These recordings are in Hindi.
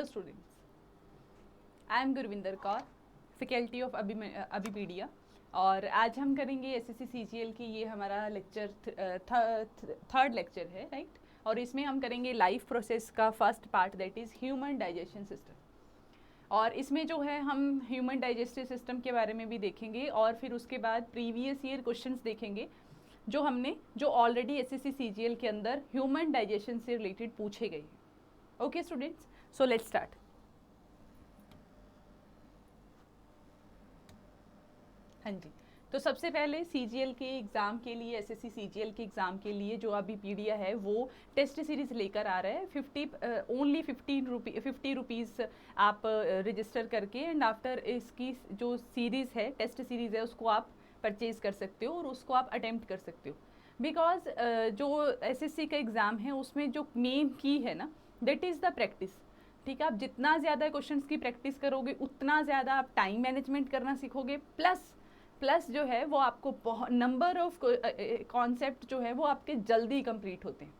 Hello students, I am Gurvinder Kaur, faculty of अबीपीडिया। और आज हम करेंगे एसएससी सीजीएल की, ये हमारा लेक्चर थर्ड लेक्चर है, राइट। और इसमें हम करेंगे लाइफ प्रोसेस का first part, that is human digestion system. और इसमें जो है हम ह्यूमन डाइजेस्टिव सिस्टम के बारे में भी देखेंगे और फिर उसके बाद प्रीवियस ईयर क्वेश्चंस देखेंगे जो ऑलरेडी एसएससी सीजीएल के अंदर ह्यूमन डाइजेशन से रिलेटेड पूछे गए हैं। Okay students, so let's start. हाँ जी, तो सबसे पहले सीजीएल के एग्ज़ाम के लिए, एसएससी सीजीएल के एग्ज़ाम के लिए जो अभी पीडिया है वो टेस्ट सीरीज़ लेकर आ रहा है। ओनली 50 रुपीज़ आप रजिस्टर करके एंड आफ्टर इसकी जो सीरीज़ है, टेस्ट सीरीज़ है, उसको आप परचेज़ कर सकते हो और उसको आप अटेम्प्ट कर सकते हो। बिकॉज जो एसएससी का एग्ज़ाम है उसमें जो मेन की है ना, दैट इज़ द प्रैक्टिस। ठीक है, आप जितना ज़्यादा क्वेश्चंस की प्रैक्टिस करोगे उतना ज़्यादा आप टाइम मैनेजमेंट करना सीखोगे, प्लस जो है वो आपको बहुत नंबर ऑफ कॉन्सेप्ट जो है वो आपके जल्दी कंप्लीट होते हैं,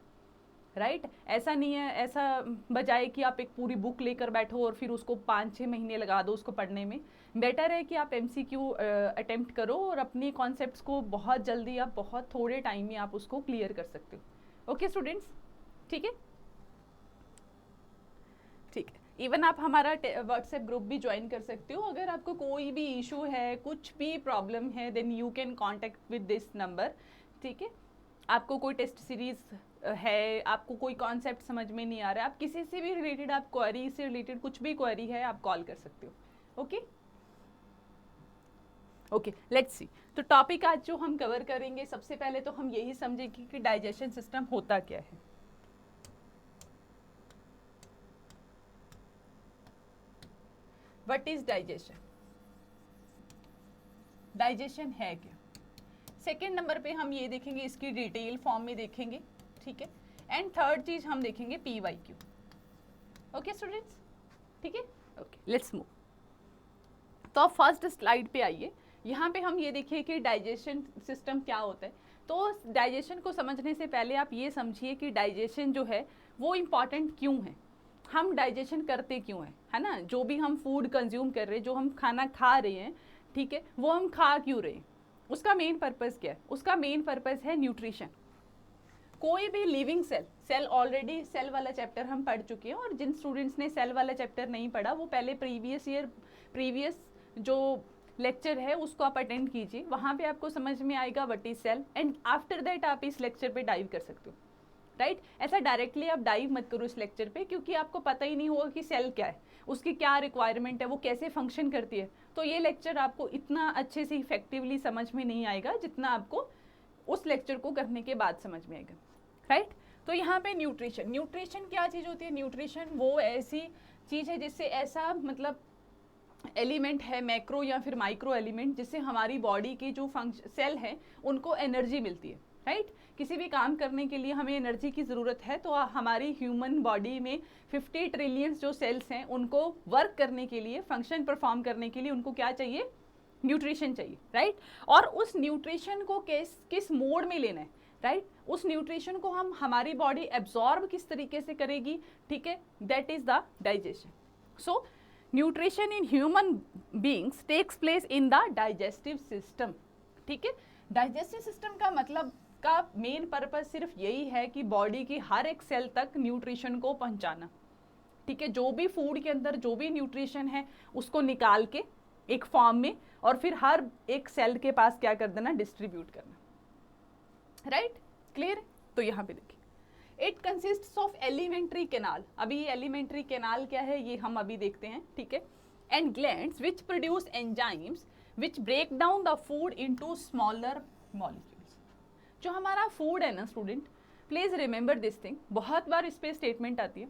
राइट। ऐसा नहीं है, ऐसा बजाय कि आप एक पूरी बुक लेकर बैठो और फिर उसको 5-6 महीने लगा दो उसको पढ़ने में। बेटर है कि आप एमसीक्यू अटेम्प्ट करो और अपनी कॉन्सेप्ट्स को बहुत जल्दी, आप बहुत थोड़े टाइम में आप उसको क्लियर कर सकते हो। ओके स्टूडेंट्स, ठीक है, ठीक है। इवन आप हमारा व्हाट्सएप ग्रुप भी ज्वाइन कर सकते हो। अगर आपको कोई भी इशू है, कुछ भी प्रॉब्लम है, then you can contact with this number, ठीक है। आपको कोई टेस्ट सीरीज है, आपको कोई कॉन्सेप्ट समझ में नहीं आ रहा है, आप किसी से भी रिलेटेड, आप क्वेरी से रिलेटेड कुछ भी क्वेरी है, आप कॉल कर सकते हो। Okay okay, let's see. तो टॉपिक आज जो हम कवर करेंगे, सबसे पहले तो हम यही समझेंगे कि डाइजेशन सिस्टम होता क्या है। What is digestion? डाइजेशन है क्या? सेकेंड नंबर पे हम ये देखेंगे, इसकी डिटेल फॉर्म में देखेंगे, ठीक है। एंड थर्ड चीज हम देखेंगे PYQ। ओके स्टूडेंट्स, ठीक है, ओके, लेट्स मूव। तो आप फर्स्ट स्लाइड पे आइए। यहाँ पे हम ये देखिए कि डाइजेशन सिस्टम क्या होता है। तो डाइजेशन को समझने से पहले आप ये समझिए कि डाइजेशन जो है वो इम्पॉर्टेंट क्यों है, हम डाइजेशन करते क्यों हैं, है ना। जो भी हम फूड कंज्यूम कर रहे हैं, जो हम खाना खा रहे हैं, ठीक है, वो हम खा क्यों रहे हैं, उसका मेन पर्पस क्या है? उसका मेन पर्पस है न्यूट्रिशन। कोई भी लिविंग सेल ऑलरेडी सेल वाला चैप्टर हम पढ़ चुके हैं, और जिन स्टूडेंट्स ने सेल वाला चैप्टर नहीं पढ़ा वो पहले प्रीवियस जो लेक्चर है उसको आप अटेंड कीजिए, वहाँ पे आपको समझ में आएगा what is cell, and after that आप इस लेक्चर पे डाइव कर सकते हो, राइट। ऐसा डायरेक्टली आप डाइव मत करो इस लेक्चर पे, क्योंकि आपको पता ही नहीं होगा कि सेल क्या है, उसकी क्या रिक्वायरमेंट है, वो कैसे फंक्शन करती है। तो ये लेक्चर आपको इतना अच्छे से इफेक्टिवली समझ में नहीं आएगा जितना आपको उस लेक्चर को करने के बाद समझ में आएगा, राइट। तो यहाँ पे न्यूट्रिशन क्या चीज़ होती है? न्यूट्रिशन वो ऐसी चीज़ है जिससे, ऐसा मतलब एलिमेंट है, मैक्रो या फिर माइक्रो एलिमेंट, जिससे हमारी बॉडी के जो सेल हैं उनको एनर्जी मिलती है, राइट। किसी भी काम करने के लिए हमें एनर्जी की ज़रूरत है, तो हमारी ह्यूमन बॉडी में 50 ट्रिलियन जो सेल्स हैं उनको वर्क करने के लिए, फंक्शन परफॉर्म करने के लिए उनको क्या चाहिए? न्यूट्रिशन चाहिए, राइट। और उस न्यूट्रिशन को किस मोड में लेना है, राइट। उस न्यूट्रिशन को हमारी बॉडी एब्जॉर्ब किस तरीके से करेगी, ठीक है, that is the digestion. So nutrition in human beings takes place in the digestive system, ठीक है। डाइजेस्टिव सिस्टम का मतलब का मेन पर्पस सिर्फ यही है कि बॉडी की हर एक सेल तक न्यूट्रिशन को पहुंचाना, ठीक है। जो भी फूड के अंदर जो भी न्यूट्रिशन है उसको निकाल के एक फॉर्म में और फिर हर एक सेल के पास क्या कर देना? डिस्ट्रीब्यूट करना, राइट, क्लियर। तो यहाँ पे देखिए, it consists of alimentary canal. अभी एलिमेंट्री कैनाल क्या है ये हम अभी देखते हैं, ठीक है। And glands which produce enzymes which break down the food into smaller molecules. जो हमारा फूड है ना student, please remember this thing, बहुत बार इस पे स्टेटमेंट आती है।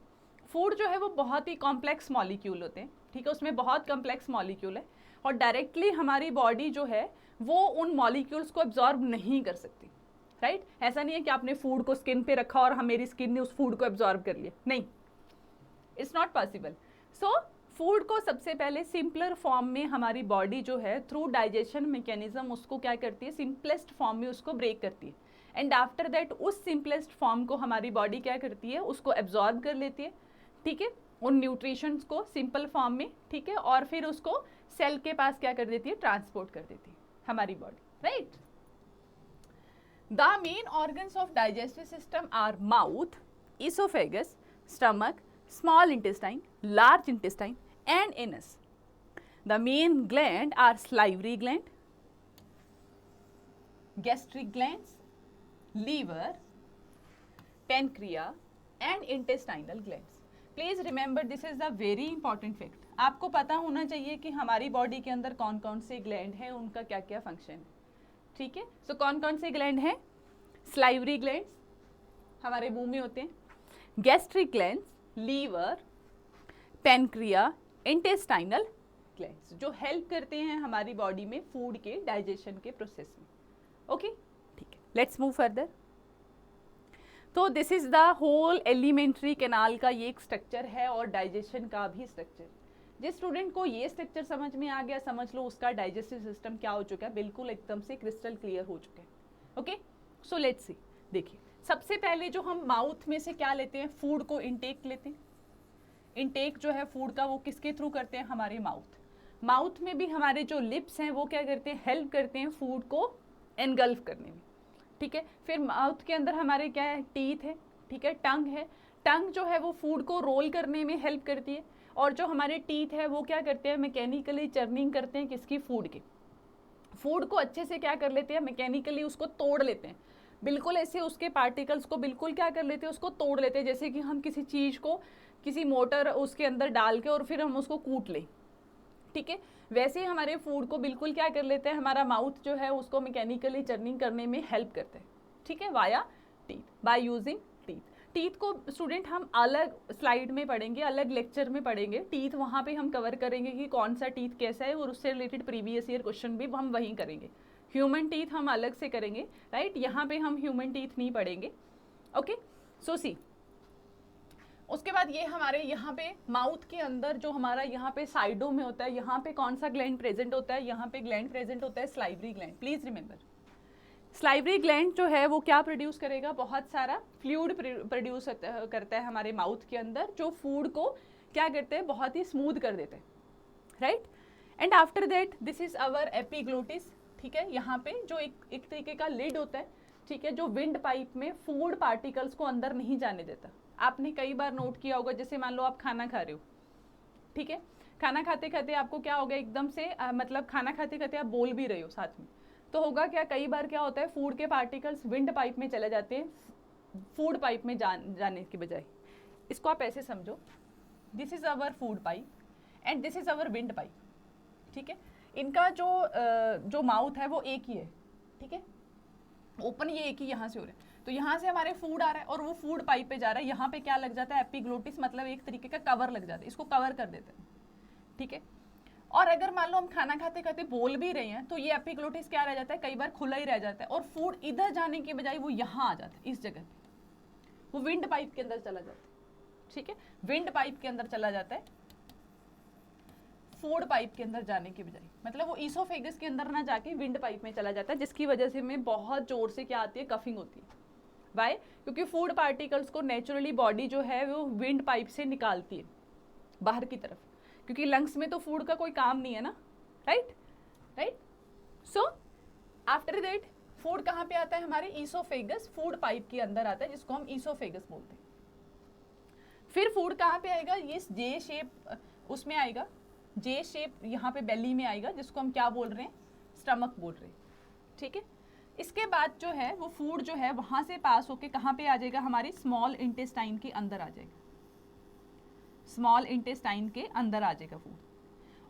फूड जो है वो बहुत ही कॉम्प्लेक्स मॉलिक्यूल होते हैं, ठीक है, उसमें बहुत कॉम्प्लेक्स मॉलिक्यूल है, और डायरेक्टली हमारी बॉडी जो है वो उन मॉलिक्यूल्स को एब्जॉर्ब नहीं कर सकती, राइट। ऐसा नहीं है कि आपने फूड को स्किन पे रखा और मेरी स्किन ने उस फूड को एब्जॉर्ब कर लिया, नहीं, it's not possible. So food को सबसे पहले सिंपलर फॉर्म में हमारी बॉडी जो है थ्रू डाइजेशन मैकेनिज्म उसको क्या करती है? सिंपलेस्ट फॉर्म में उसको ब्रेक करती है, एंड आफ्टर दैट उस सिंपलेस्ट फॉर्म को हमारी बॉडी क्या करती है? उसको एब्जॉर्ब कर लेती है, ठीक है। उन न्यूट्रिशंस को सिंपल फॉर्म में, ठीक है, और फिर उसको सेल के पास क्या कर देती है, ट्रांसपोर्ट कर देती है हमारी body, right. The main organs of digestive system are mouth, oesophagus, stomach, small intestine, large intestine and anus. The main gland are salivary gland, gastric glands, liver, pancreas and intestinal glands. Please remember this is the very important fact. आपको पता होना चाहिए कि हमारी बॉडी के अंदर कौन कौन से ग्लैंड हैं, उनका क्या क्या फंक्शन है, ठीक है। सो कौन कौन से ग्लैंड हैं, स्लाइवरी ग्लैंड्स हमारे मुंह में होते हैं, gastric glands, liver, pancreas, intestinal glands, जो हेल्प करते हैं हमारी बॉडी में फूड के डाइजेशन के प्रोसेस में, ओके, ठीक है। Let's move further. तो this is the whole alimentary canal का ये एक स्ट्रक्चर है और डाइजेशन का भी स्ट्रक्चर। जिस स्टूडेंट को ये स्ट्रक्चर समझ में आ गया, समझ लो उसका डाइजेस्टिव सिस्टम क्या हो चुका है, बिल्कुल एकदम से क्रिस्टल क्लियर हो चुका है, ओके। सो लेट्स सी, देखिए सबसे पहले जो हम माउथ में से क्या लेते हैं, फूड को इनटेक लेते हैं। इनटेक जो है फूड का वो किसके थ्रू करते हैं, हमारे माउथ। माउथ में भी हमारे जो लिप्स हैं वो क्या करते हैं, हेल्प करते हैं फूड को एनगल्फ करने में, ठीक है। फिर माउथ के अंदर हमारे क्या है, टीथ है, ठीक है, टंग है। टंग जो है वो फूड को रोल करने में हेल्प करती है, और जो हमारे टीथ है वो क्या करते हैं, मैकेनिकली चर्निंग करते हैं किसकी, फूड के। फूड को अच्छे से क्या कर लेते हैं, मैकेनिकली उसको तोड़ लेते हैं, बिल्कुल ऐसे उसके पार्टिकल्स को बिल्कुल क्या कर लेते हैं, उसको तोड़ लेते हैं, जैसे कि हम किसी चीज़ को किसी मोटर उसके अंदर डाल के और फिर हम उसको कूट लें, ठीक है। वैसे ही हमारे फूड को बिल्कुल क्या कर लेते हैं, हमारा माउथ जो है उसको मैकेनिकली चर्निंग करने में हेल्प करते हैं, ठीक है, via teeth, by using teeth. Teeth को स्टूडेंट हम अलग स्लाइड में पढ़ेंगे, अलग लेक्चर में पढ़ेंगे। टीथ वहाँ पे हम कवर करेंगे कि कौन सा टीथ कैसा है, और उससे रिलेटेड प्रीवियस ईयर क्वेश्चन भी हम वहीं करेंगे। ह्यूमन टीथ हम अलग से करेंगे, राइट, यहाँ पे हम ह्यूमन टीथ नहीं पढ़ेंगे, ओके। सो सी, उसके बाद ये हमारे यहाँ पे माउथ के अंदर जो हमारा यहाँ पे साइडों में होता है, यहाँ पे कौन सा ग्लैंड प्रेजेंट होता है, यहाँ पे ग्लैंड प्रेजेंट होता है salivary gland. Please remember, salivary gland जो है वो क्या प्रोड्यूस करेगा, बहुत सारा फ्लूइड प्रोड्यूस करता है हमारे माउथ के अंदर, जो फूड को क्या करते हैं, बहुत ही स्मूथ कर देते हैं, right. And after that this is our epiglottis, ठीक है। यहाँ पे जो एक तरीके का लिड होता है, ठीक है, जो विंड पाइप में फूड पार्टिकल्स को अंदर नहीं जाने देता। आपने कई बार नोट किया होगा, जैसे मान लो आप खाना खा रहे हो, ठीक है, खाना खाते खाते आपको क्या होगा, एकदम से मतलब खाना खाते खाते आप बोल भी रहे हो साथ में, तो होगा क्या, कई बार क्या होता है, फूड के पार्टिकल्स विंड पाइप में चले जाते हैं, फूड पाइप में जाने के बजाय। इसको आप ऐसे समझो, this is our food pipe and this is our wind pipe, ठीक है। इनका जो माउथ है वो एक ही है, ठीक है, ओपन ये एक ही यहाँ से हो रहा है, तो यहाँ से हमारे फूड आ रहा है और वो फूड पाइप पे जा रहा है। यहाँ पे क्या लग जाता है, एपिग्लोटिस, मतलब एक तरीके का कवर लग जाता है, इसको कवर कर देते हैं, ठीक है। और अगर मान लो हम खाना खाते खाते बोल भी रहे हैं, तो ये एपिग्लोटिस क्या रह जाता है, कई बार खुला ही रह जाता है, और फूड इधर जाने के बजाय वो यहाँ आ जाता है, इस जगह पे, वो विंड पाइप के अंदर चला जाता है, ठीक है, विंड पाइप के अंदर चला जाता है, फूड पाइप के अंदर जाने के बजाय, मतलब वो ईसोफेगस के अंदर ना जाके विंड पाइप में चला जाता है, जिसकी वजह से में बहुत जोर से क्या आती है, कफिंग होती है। वाई, क्योंकि फूड पार्टिकल्स को नेचुरली बॉडी जो है वो विंड पाइप से निकालती है बाहर की तरफ, क्योंकि लंग्स में तो फूड का कोई काम नहीं है ना, right right. So after that food कहाँ पे आता है, हमारे ईसोफेगस, फूड पाइप के अंदर आता है, जिसको हम ईसोफेगस बोलते हैं। फिर फूड कहाँ पे आएगा, ये जे शेप उसमें आएगा, जे शेप यहाँ पे बेली में आएगा, जिसको हम क्या बोल रहे हैं, स्टमक बोल रहे हैं, ठीक है। इसके बाद जो है वो फूड जो है वहां से पास होके कहाँ पे आ जाएगा, हमारी स्मॉल इंटेस्टाइन के अंदर आ जाएगा, स्मॉल इंटेस्टाइन के अंदर आ जाएगा फूड,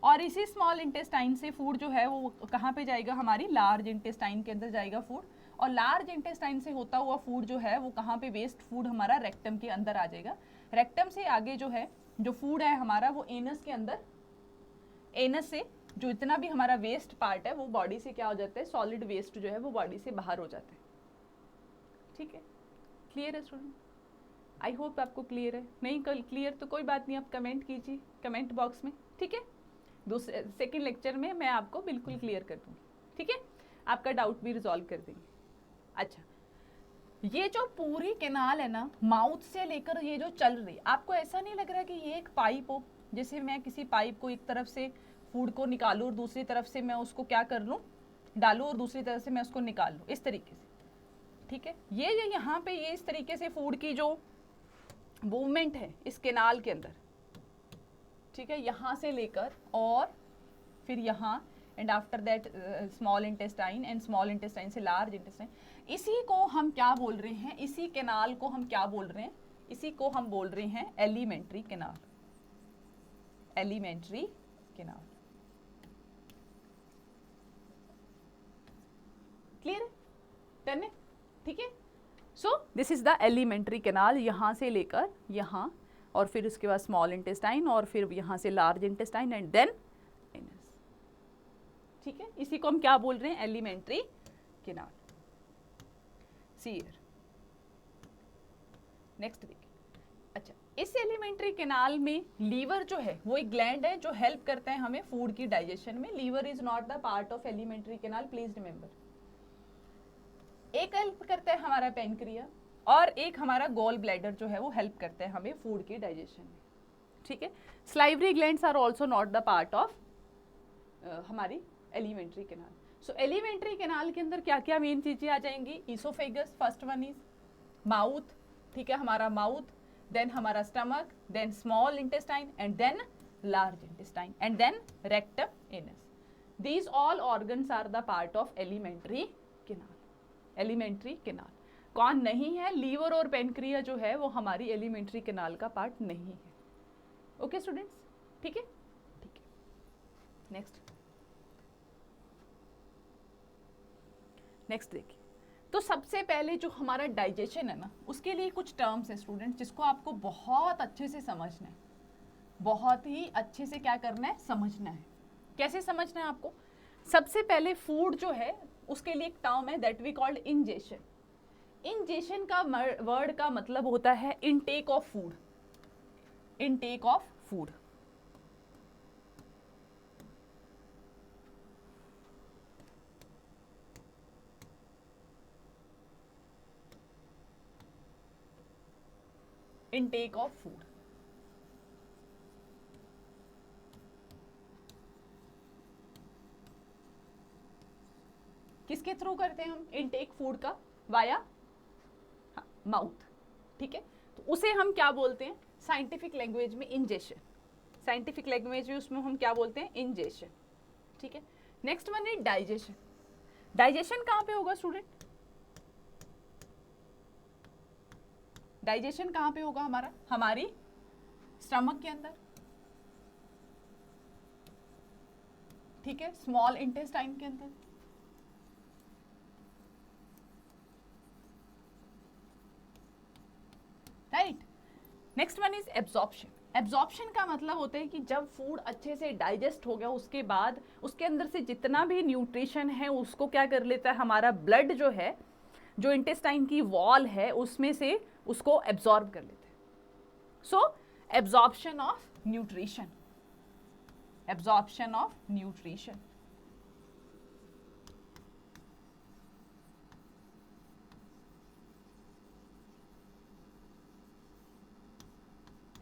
और इसी स्मॉल इंटेस्टाइन से फूड जो है वो कहाँ पे जाएगा, हमारी लार्ज इंटेस्टाइन के अंदर जाएगा फूड, और लार्ज इंटेस्टाइन से होता हुआ फूड जो है वो कहाँ पे, वेस्ट फूड हमारा रेक्टम के अंदर आ जाएगा। रेक्टम से आगे जो है जो फूड है हमारा वो एनस के अंदर, एनस से जो इतना भी हमारा वेस्ट पार्ट है वो बॉडी से क्या हो जाता है, सॉलिड वेस्ट जो है वो बॉडी से बाहर हो जाता है, ठीक है। क्लियर है स्टूडेंट, आई होप आपको क्लियर है। नहीं क्लियर तो कोई बात नहीं, आप कमेंट कीजिए कमेंट बॉक्स में, ठीक है। दूसरे सेकेंड लेक्चर में मैं आपको बिल्कुल क्लियर कर दूँगी, ठीक है, आपका डाउट भी रिजॉल्व कर देंगे। अच्छा, ये जो पूरी कैनाल है ना, माउथ से लेकर ये जो चल रही, आपको ऐसा नहीं लग रहा कि ये एक पाइप हो, जैसे मैं किसी पाइप को एक तरफ से फूड को निकालूं और दूसरी तरफ से मैं उसको क्या कर लूं, डालूं और दूसरी तरफ से मैं उसको निकाल लूं, इस तरीके से, ठीक है। ये यहाँ पे ये इस तरीके से फूड की जो मूवमेंट है इस कैनाल के अंदर, ठीक है, यहाँ से लेकर और फिर यहाँ and after that small intestine and small intestine से लार्ज इंटेस्टाइन, इसी को हम क्या बोल रहे हैं, इसी कैनाल को हम क्या बोल रहे हैं, इसी को हम बोल रहे हैं alimentary canal, alimentary canal. Clear है, डन है, ठीक है। So this is the alimentary canal, यहाँ से लेकर यहाँ और फिर उसके बाद स्मॉल इंटेस्टाइन और फिर यहाँ से large intestine and then anus, ठीक है। इसी को हम क्या बोल रहे हैं, alimentary canal. See here, next देखिए। अच्छा, इस एलिमेंट्री कैनाल में लीवर जो है वो एक ग्लैंड है जो हेल्प करता है हमें फूड की डाइजेशन में। Liver is not the part of alimentary canal, please remember. एक हेल्प करता है हमारा पेनक्रिया और एक हमारा गॉल ब्लैडर जो है वो हेल्प करता है हमें फूड की डाइजेशन में, ठीक है। Salivary glands are also not the part of हमारी alimentary canal. So alimentary canal के अंदर क्या क्या मेन चीजें आ जाएंगी, oesophagus, first one is mouth, ठीक है, हमारा माउथ, देन हमारा stomach, then small intestine and then large intestine and then rectum, anus. These all organs are the part of alimentary canal. Alimentary canal कौन नहीं है, लीवर और पेनक्रिया जो है वो हमारी एलिमेंट्री कैनाल का पार्ट नहीं है। ओके स्टूडेंट्स, ठीक है, ठीक है। नेक्स्ट, नेक्स्ट देखिए। तो सबसे पहले जो हमारा डाइजेशन है ना, उसके लिए कुछ टर्म्स है स्टूडेंट, जिसको आपको बहुत अच्छे से समझना है, बहुत ही अच्छे से क्या करना है, समझना है। कैसे समझना है आपको, सबसे पहले फूड जो है उसके लिए एक टर्म है that we called ingestion. Ingestion का वर्ड का मतलब होता है intake of food, intake of food. Intake of food, किसके थ्रू करते हैं हम इनटेक फूड का, वाया माउथ, ठीक है। तो उसे हम क्या बोलते हैं साइंटिफिक लैंग्वेज में, इंजेशन। साइंटिफिक लैंग्वेज में उसमें हम क्या बोलते हैं, इंजेशन, ठीक है। नेक्स्ट वन है डाइजेशन। डाइजेशन कहाँ पे होगा स्टूडेंट, डाइजेशन कहाँ पे होगा हमारा, हमारी स्टमक के अंदर, ठीक है, स्मॉल इंटेस्टाइन के अंदर, right. Next one is absorption. Absorption का मतलब होता है कि जब फूड अच्छे से डाइजेस्ट हो गया उसके बाद उसके अंदर से जितना भी न्यूट्रिशन है उसको क्या कर लेता है हमारा ब्लड जो है, जो इंटेस्टाइन की वॉल है उसमें से उसको एब्जॉर्ब कर लेते हैं। So absorption of nutrition, absorption of nutrition,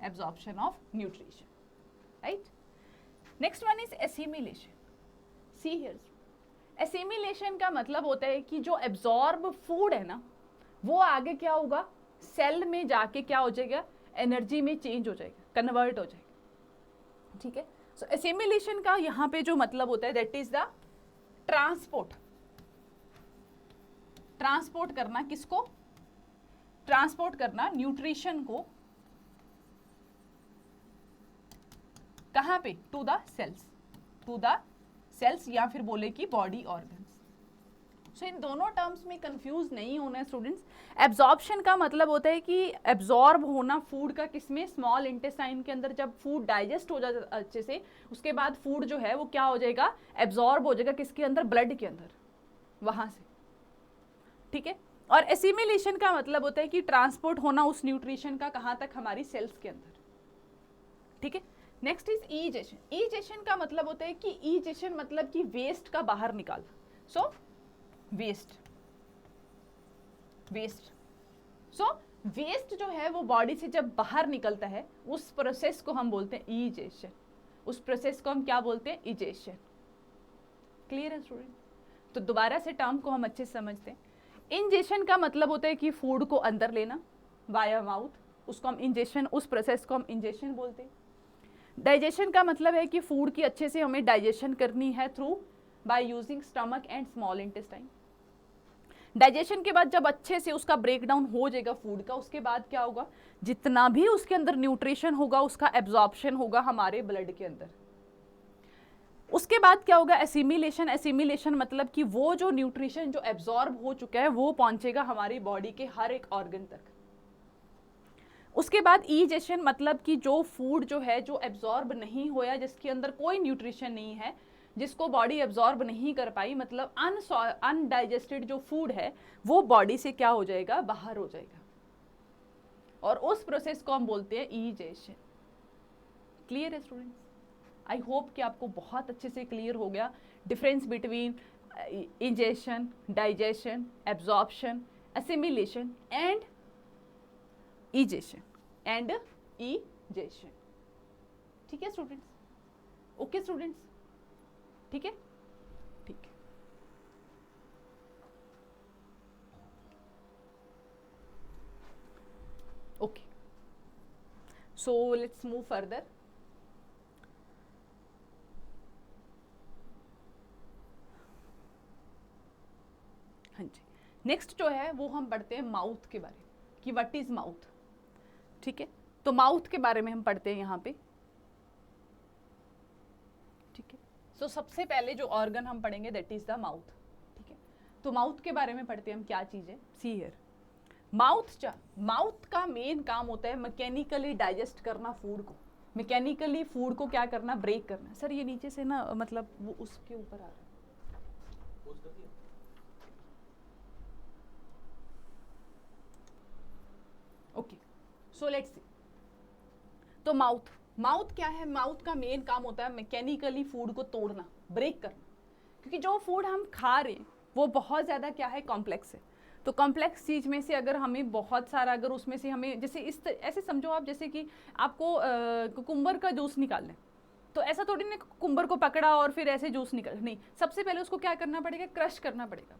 absorption of nutrition, right? Next one is assimilation. See here, assimilation का मतलब होता है कि जो absorb food है ना वो आगे क्या होगा, सेल में जाके क्या हो जाएगा, एनर्जी में चेंज हो जाएगा, कन्वर्ट हो जाएगा, ठीक है। सो assimilation का यहाँ पे जो मतलब होता है that is the transport, transport करना, किसको ट्रांसपोर्ट करना, न्यूट्रिशन को कहाँ पे, to the cells, to the cells या फिर बोले कि बॉडी ऑर्गन्स। सो इन दोनों टर्म्स में कंफ्यूज नहीं होना है स्टूडेंट्स। एब्जॉर्प्शन का मतलब होता है कि एब्जॉर्ब होना फूड का, किसमें, स्मॉल इंटेस्टाइन के अंदर। जब फूड डाइजेस्ट हो जाता अच्छे से उसके बाद फूड जो है वो क्या हो जाएगा, एब्जॉर्ब हो जाएगा, किसके अंदर, ब्लड के अंदर, वहां से, ठीक है। और एसिमिलेशन का मतलब होता है कि ट्रांसपोर्ट होना उस न्यूट्रिशन का कहाँ तक, हमारी सेल्स के अंदर, ठीक है। Next is ईजेशन। ईजेशन का मतलब होता है कि ईजेशन मतलब कि वेस्ट का बाहर निकालना। सो वेस्ट, वेस्ट सो वेस्ट जो है वो बॉडी से जब बाहर निकलता है उस प्रोसेस को हम बोलते हैं इजेशन। उस प्रोसेस को हम क्या बोलते हैं? इजेशन। क्लियर है स्टूडेंट? तो दोबारा से टर्म को हम अच्छे से समझते हैं। इंजेशन का मतलब होता है कि फूड को अंदर लेना वाया माउथ, उसको हम इंजेशन, उस प्रोसेस को हम इंजेशन बोलते हैं। डाइजेशन का मतलब है कि फूड की अच्छे से हमें डाइजेशन करनी है through by using stomach and small intestine. Digestion के बाद जब अच्छे से उसका ब्रेकडाउन हो जाएगा फूड का, उसके बाद क्या होगा? जितना भी उसके अंदर न्यूट्रिशन होगा उसका एब्जॉर्प्शन होगा हमारे ब्लड के अंदर। उसके बाद क्या होगा? एसिमिलेशन। एसिमिलेशन मतलब कि वो जो न्यूट्रिशन जो एब्जॉर्ब हो चुका है वो पहुंचेगा हमारी बॉडी के हर एक ऑर्गन तक। उसके बाद ईजेशन मतलब कि जो फूड जो है जो एब्जॉर्ब नहीं होया, जिसके अंदर कोई न्यूट्रिशन नहीं है, जिसको बॉडी एब्जॉर्ब नहीं कर पाई, मतलब अनडाइजेस्टेड जो फूड है वो बॉडी से क्या हो जाएगा? बाहर हो जाएगा, और उस प्रोसेस को हम बोलते हैं ईजेशन। क्लियर है स्टूडेंट्स? आई होप कि आपको बहुत अच्छे से क्लियर हो गया difference between ingestion, digestion, absorption, assimilation and ईजेशन and ईजेशन। ठीक है स्टूडेंट्स? Okay students? ठीक है, ठीक है। Okay, so let's move further. हाँ जी, नेक्स्ट जो है वो हम पढ़ते हैं माउथ के बारे में, कि व्हाट इज माउथ। ठीक है, तो माउथ के बारे में हम पढ़ते हैं यहाँ पे। ठीक है, सो सबसे पहले जो ऑर्गन हम पढ़ेंगे दैट इज द माउथ। ठीक है, तो माउथ के बारे में पढ़ते हैं हम, क्या चीज है। सी हियर, माउथ का मेन काम होता है मैकेनिकली डाइजेस्ट करना फूड को, मैकेनिकली फूड को क्या करना? ब्रेक करना। सर ये नीचे से ना मतलब वो उसके ऊपर आ रहा है। Okay, so let's see. तो माउथ क्या है? माउथ का मेन काम होता है मैकेनिकली फूड को तोड़ना, ब्रेक करना, क्योंकि जो फूड हम खा रहे हैं वो बहुत ज़्यादा क्या है? कॉम्प्लेक्स है। तो कॉम्प्लेक्स चीज़ में से अगर हमें बहुत सारा, अगर उसमें से हमें जैसे ऐसे समझो आप, जैसे कि आपको कुकुम्बर का जूस निकालना है, तो ऐसा थोड़ी ना कुकुम्बर को पकड़ा और फिर ऐसे जूस निकाल, नहीं, सबसे पहले उसको क्या करना पड़ेगा? क्रश करना पड़ेगा,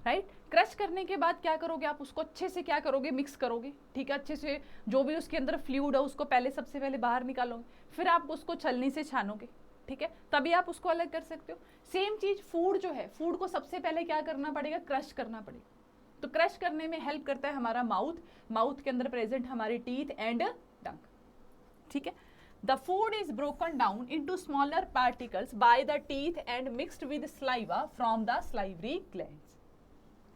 राइट? क्रश करने के बाद क्या करोगे आप? उसको अच्छे से क्या करोगे? मिक्स करोगे। ठीक है, अच्छे से जो भी उसके अंदर फ्लूइड है उसको पहले सबसे पहले बाहर निकालोगे, फिर आप उसको छलनी से छानोगे। ठीक है, तभी आप उसको अलग कर सकते हो। सेम चीज फूड जो है, फूड को सबसे पहले क्या करना पड़ेगा? क्रश करना पड़ेगा। तो क्रश करने में हेल्प करता है हमारा माउथ के अंदर प्रेजेंट हमारी टीथ एंड टंग। ठीक है, the food is broken down into smaller particles by the teeth and mixed with saliva from the salivary glands.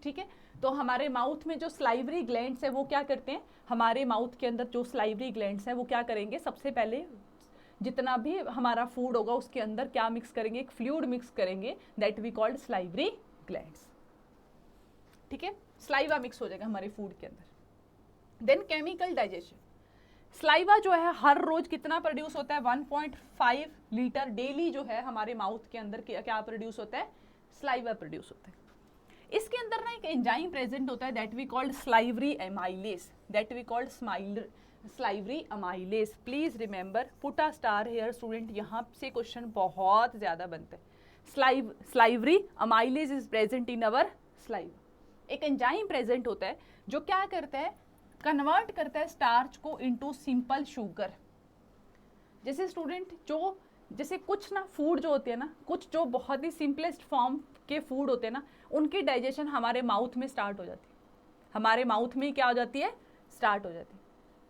ठीक है, तो हमारे माउथ में जो स्लाइवरी ग्लैंड्स है वो क्या करते हैं? हमारे माउथ के अंदर जो स्लाइवरी ग्लैंड्स है वो क्या करेंगे? सबसे पहले जितना भी हमारा फूड होगा उसके अंदर क्या मिक्स करेंगे? एक फ्लूइड मिक्स करेंगे, that we called salivary glands. ठीक है, स्लाइवा मिक्स हो जाएगा हमारे फूड के अंदर। Then chemical digestion. स्लाइवा जो है हर रोज कितना प्रोड्यूस होता है? 1.5 लीटर डेली जो है हमारे माउथ के अंदर क्या प्रोड्यूस होता है? स्लाइवा प्रोड्यूस होता है। इसके अंदर ना एक एंजाइम प्रेजेंट होता है that we called salivary amylase, that we called salivary amylase. Please remember, put a star here student, यहाँ से क्वेश्चन बहुत ज्यादा बनते हैं। Salivary amylase is present in our saliva. एक एंजाइम प्रेजेंट होता है जो क्या करता है? कन्वर्ट करता है स्टार्च को इनटू सिंपल शुगर। जैसे स्टूडेंट जो जैसे कुछ ना फूड जो होते हैं ना, कुछ जो बहुत ही सिंपलेस्ट फॉर्म के फूड होते हैं ना, उनकी डाइजेशन हमारे माउथ में स्टार्ट हो जाती है। हमारे माउथ में क्या हो जाती है? स्टार्ट हो जाती है।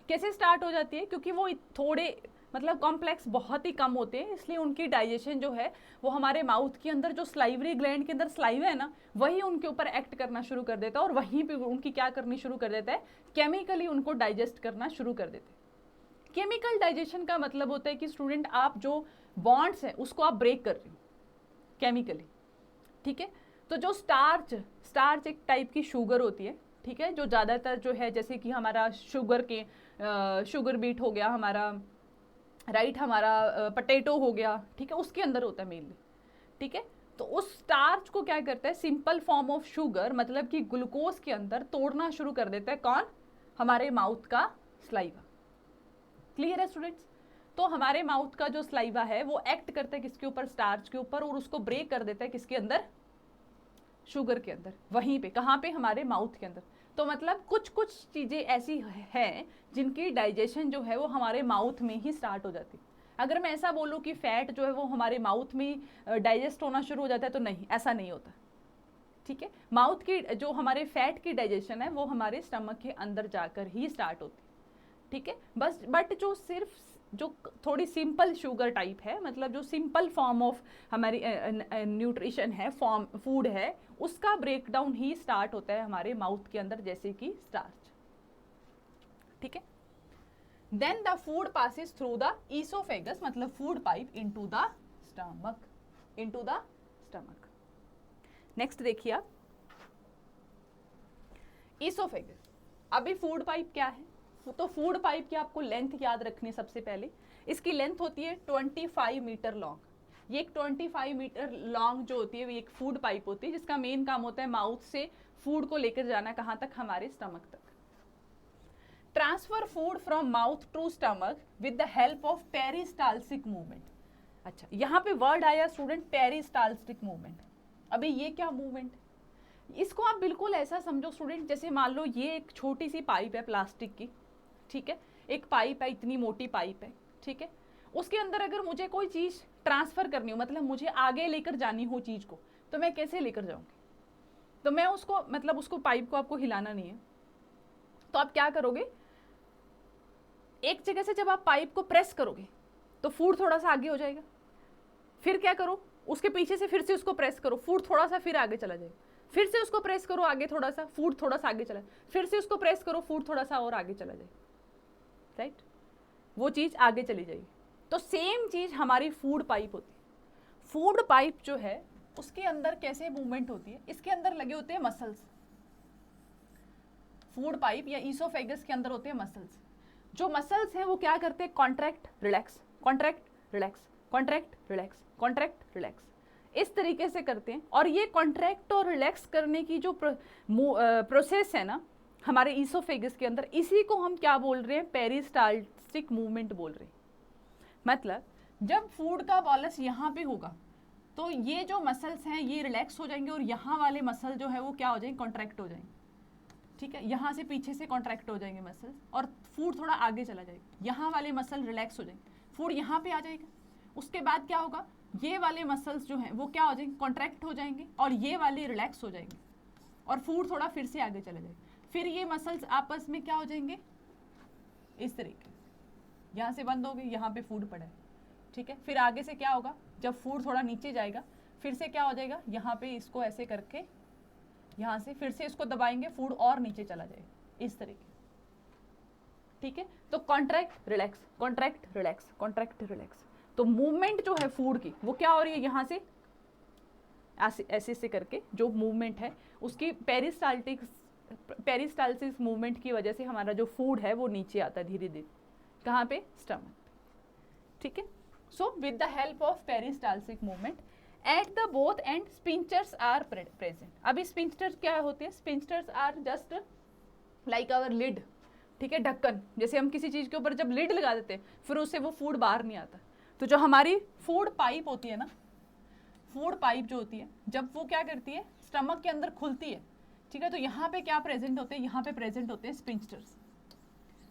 कैसे स्टार्ट हो जाती है? क्योंकि वो थोड़े मतलब कॉम्प्लेक्स बहुत ही कम होते हैं, इसलिए उनकी डाइजेशन जो है वो हमारे माउथ के अंदर जो स्लाइवरी ग्लैंड के अंदर स्लाइवा है ना, वही उनके ऊपर एक्ट करना शुरू कर देता है, और वहीं पे उनकी क्या करनी शुरू कर देता है? केमिकली उनको डाइजेस्ट करना शुरू कर देते हैं। केमिकल डाइजेशन का मतलब होता है कि स्टूडेंट आप जो बॉन्ड्स हैं उसको आप ब्रेक कर रहे हो केमिकली। ठीक है, तो जो स्टार्च एक टाइप की शुगर होती है, ठीक है, जो ज़्यादातर जो है जैसे कि हमारा शुगर बीट हो गया हमारा, राइट, हमारा पोटैटो हो गया, ठीक है, उसके अंदर होता है मेनली। ठीक है, तो उस स्टार्च को क्या करता है? सिंपल फॉर्म ऑफ शुगर मतलब कि ग्लूकोज के अंदर तोड़ना शुरू कर देता है। कौन? हमारे माउथ का स्लाइवा। क्लियर है स्टूडेंट्स? तो हमारे माउथ का जो स्लाइवा है वो एक्ट करता है किसके ऊपर? स्टार्च के ऊपर, और उसको ब्रेक कर देता है किसके अंदर? शुगर के अंदर। वहीं पे, कहाँ पे? हमारे माउथ के अंदर। तो मतलब कुछ कुछ चीज़ें ऐसी हैं जिनकी डाइजेशन जो है वो हमारे माउथ में ही स्टार्ट हो जाती है। अगर मैं ऐसा बोलूँ कि फैट जो है वो हमारे माउथ में डाइजेस्ट होना शुरू हो जाता है, तो नहीं, ऐसा नहीं होता। ठीक है, माउथ की जो हमारे फैट की डाइजेशन है वो हमारे स्टमक के अंदर जाकर ही स्टार्ट होती है। ठीक है, बस बट जो सिर्फ जो थोड़ी सिंपल शुगर टाइप है, मतलब जो सिंपल फॉर्म ऑफ हमारी न्यूट्रिशन है, फॉर्म फूड है, उसका ब्रेकडाउन ही स्टार्ट होता है हमारे माउथ के अंदर, जैसे कि स्टार्च। ठीक है, then the food passes through the oesophagus, मतलब food pipe, into the stomach, into the stomach. Next देखिए आप, ईसोफेगस। अभी फूड पाइप क्या है? तो फूड पाइप की आपको लेंथ याद रखनी है सबसे पहले। इसकी लेंथ होती है 25 मीटर लॉन्ग। ये एक 25 मीटर लॉन्ग जो होती है वो एक फूड पाइप होती है, जिसका मेन काम होता है माउथ से फूड को लेकर जाना, कहाँ तक? हमारे स्टमक तक। Transfer food from mouth to stomach with the help of peristaltic movement. अच्छा, यहाँ पे वर्ड आया स्टूडेंट, पेरिस्टाल्सिक मूवमेंट। अभी ये क्या मूवमेंट? इसको आप बिल्कुल ऐसा समझो स्टूडेंट, जैसे मान लो ये एक छोटी सी पाइप है प्लास्टिक की, ठीक है, एक पाइप है, इतनी मोटी पाइप है, ठीक है, उसके अंदर अगर मुझे कोई चीज़ ट्रांसफ़र करनी हो, मतलब मुझे आगे लेकर जानी हो चीज़ को, तो मैं कैसे लेकर जाऊँगी? तो मैं उसको, मतलब उसको पाइप को आपको हिलाना नहीं है, तो आप क्या करोगे? एक जगह से जब आप पाइप को प्रेस करोगे तो फूड थोड़ा सा आगे हो जाएगा, फिर क्या करो, उसके पीछे से फिर से उसको प्रेस करो, फूड थोड़ा सा फिर आगे चला जाएगा, फिर से उसको प्रेस करो आगे थोड़ा सा, फूड थोड़ा सा आगे चला, फिर से उसको प्रेस करो, फूड थोड़ा सा और आगे चला जाएगा, राइट? वो चीज़ आगे चली जाएगी। तो सेम चीज़ हमारी फूड पाइप होती है। फूड पाइप जो है उसके अंदर कैसे मूवमेंट होती है? इसके अंदर लगे होते हैं मसल्स। फूड पाइप या ईसोफेगस के अंदर होते हैं मसल्स। जो मसल्स हैं वो क्या करते हैं? Contract relax, contract relax, contract relax, contract relax, इस तरीके से करते हैं। और ये कॉन्ट्रैक्ट और रिलैक्स करने की जो प्रोसेस है ना हमारे ईसोफेगस के अंदर, इसी को हम क्या बोल रहे हैं? पेरिस्टाल्टिक मूवमेंट बोल रहे हैं। मतलब जब फूड का बॉलस यहाँ पे होगा तो ये जो मसल्स हैं ये रिलैक्स हो जाएंगे, और यहाँ वाले मसल जो है वो क्या हो जाएंगे? कॉन्ट्रैक्ट हो जाएंगे। ठीक है, यहाँ से पीछे से कॉन्ट्रैक्ट हो जाएंगे मसल्स, और फूड थोड़ा आगे चला जाएगा। यहाँ वाले मसल रिलैक्स हो जाएंगे, फूड यहाँ पे आ जाएगा। उसके बाद क्या होगा? ये वाले मसल्स जो हैं वो क्या हो जाएंगे? कॉन्ट्रैक्ट हो जाएंगे, और ये वाले रिलैक्स हो जाएंगे, और फूड थोड़ा फिर से आगे चला जाएगा। फिर ये मसल्स आपस में क्या हो जाएंगे? इस तरीके, यहाँ से बंद हो गए, यहाँ पे फूड पड़ा है, ठीक है। फिर आगे से क्या होगा? जब फूड थोड़ा नीचे जाएगा फिर से क्या हो जाएगा? यहाँ पे इसको ऐसे करके यहाँ से फिर से इसको दबाएंगे, फूड और नीचे चला जाएगा, इस तरीके, ठीक है। तो contract relax, contract relax, contract relax. तो मूवमेंट जो है फूड की वो क्या हो रही है? यहाँ से ऐसे ऐसे करके जो मूवमेंट है उसकी पेरिस्टाल्सिस मूवमेंट की वजह से हमारा जो फूड है वो नीचे आता है धीरे धीरे, कहाँ पे? स्टमक, ठीक है। So with the help of peristaltic movement at the both end sphincters are present. अभी स्पिंचर्स क्या होते हैं? Sphincters are just like our lid, ठीक है, ढक्कन। जैसे हम किसी चीज़ के ऊपर जब लिड लगा देते हैं फिर उससे वो फूड बाहर नहीं आता। तो जो हमारी फूड पाइप होती है ना, फूड पाइप जो होती है जब वो क्या करती है? स्टमक के अंदर खुलती है, ठीक है। तो यहाँ पे क्या प्रेजेंट होते हैं? यहाँ पे प्रेजेंट होते हैं स्पिंचर्स,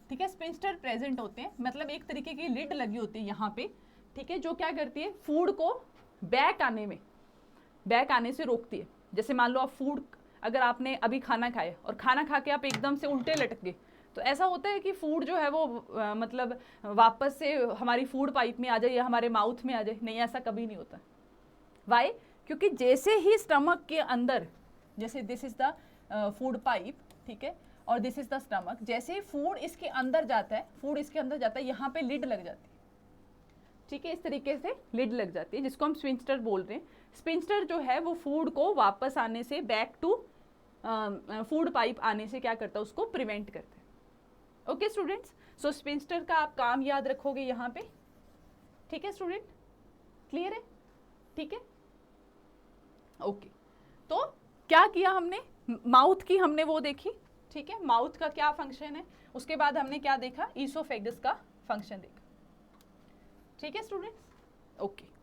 ठीक है। स्पिंचर प्रेजेंट होते हैं, मतलब एक तरीके की लिड लगी होती है यहाँ पे, ठीक है, जो क्या करती है? फूड को बैक आने से रोकती है। जैसे मान लो आप फूड, अगर आपने अभी खाना खाया और खाना खा के आप एकदम से उल्टे लटक गए, तो ऐसा होता है कि फूड जो है वो मतलब वापस से हमारी फूड पाइप में आ जाए या हमारे माउथ में आ जाए? नहीं, ऐसा कभी नहीं होता। वाई? क्योंकि जैसे ही स्टमक के अंदर, जैसे this is the food pipe, ठीक है, और दिस इज द स्टमक, जैसे ही फूड इसके अंदर जाता है, यहाँ पे लिड लग जाती है, ठीक है, इस तरीके से लिड लग जाती है, जिसको हम स्पिंचर बोल रहे हैं। स्पिंचर जो है वो फूड को वापस आने से, बैक टू फूड पाइप आने से क्या करता है? उसको प्रिवेंट करता है। ओके स्टूडेंट्स, सो स्पिंचर का आप काम याद रखोगे यहाँ पे, ठीक है स्टूडेंट? क्लियर है? ठीक है, ओके। तो क्या किया हमने? माउथ की हमने वो देखी, ठीक है, माउथ का क्या फंक्शन है, उसके बाद हमने क्या देखा, ईसोफेगस का फंक्शन देखा। ठीक है स्टूडेंट्स, ओके।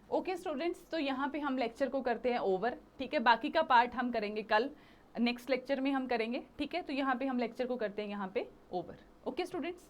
ओके स्टूडेंट्स, तो यहाँ पे हम लेक्चर को करते हैं ओवर। ठीक है, बाकी का पार्ट हम करेंगे कल, नेक्स्ट लेक्चर में हम करेंगे। ठीक है, तो यहाँ पे हम लेक्चर को करते हैं यहाँ पे ओवर। Okay students.